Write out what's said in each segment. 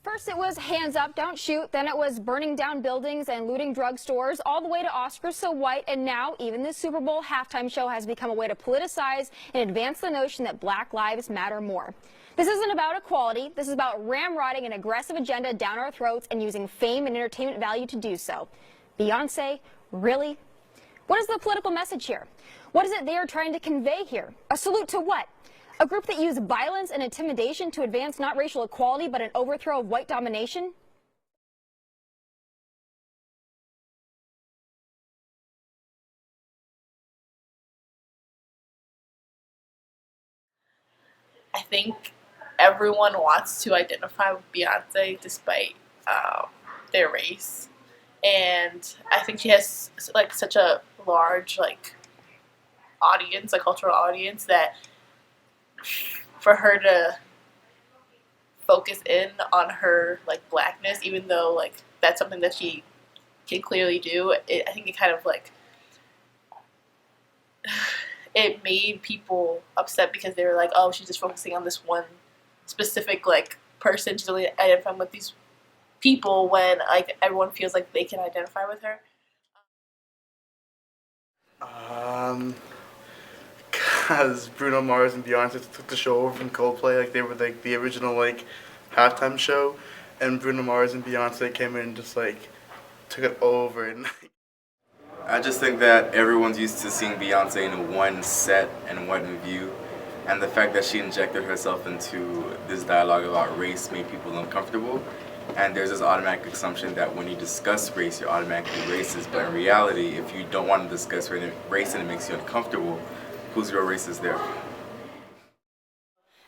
First it was hands up, don't shoot. Then it was burning down buildings and looting drugstores, all the way to Oscars So White. And now even the Super Bowl halftime show has become a way to politicize and advance the notion that Black lives matter more. This isn't about equality. This is about ramrodding an aggressive agenda down our throats and using fame and entertainment value to do so. Beyonce, really? What is the political message here? What is it they are trying to convey here? A salute to what? A group that used violence and intimidation to advance not racial equality, but an overthrow of white domination? I think everyone wants to identify with Beyonce despite their race, and I think she has like such a large audience, a cultural audience, that for her to focus in on her blackness, even though that's something that she can clearly do, I think it kind of it made people upset because they were like, oh, she's just focusing on this one specific person. She's only identifying with these people when everyone feels like they can identify with her. Because Bruno Mars and Beyonce took the show over from Coldplay, they were the original halftime show, and Bruno Mars and Beyonce came in and just took it over. And I just think that everyone's used to seeing Beyonce in one set and one view, and the fact that she injected herself into this dialogue about race made people uncomfortable. And there's this automatic assumption that when you discuss race, you're automatically racist. But in reality, if you don't want to discuss race and it makes you uncomfortable, whose real race is there?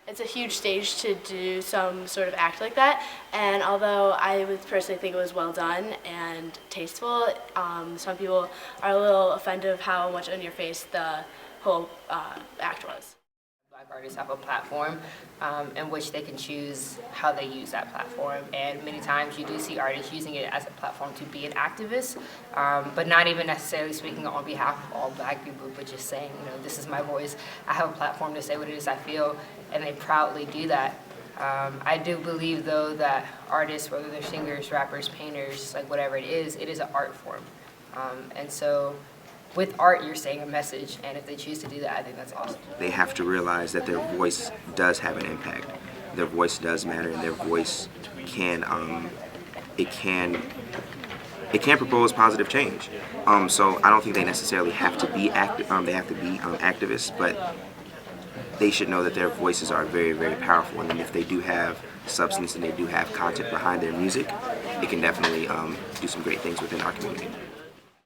It's a huge stage to do some sort of act like that, and although I would personally think it was well done and tasteful, some people are a little offended of how much in your face the whole act was. Black artists have a platform in which they can choose how they use that platform, and many times you do see artists using it as a platform to be an activist, but not even necessarily speaking on behalf of all Black people, but just saying, this is my voice, I have a platform to say what it is I feel, and they proudly do that. I do believe, though, that artists, whether they're singers, rappers, painters, whatever it is an art form, and so with art, you're saying a message, and if they choose to do that, I think that's awesome. They have to realize that their voice does have an impact. Their voice does matter, and their voice can propose positive change. So I don't think they necessarily have to be activists, but they should know that their voices are very, very powerful, and if they do have substance and they do have content behind their music, it can definitely do some great things within our community.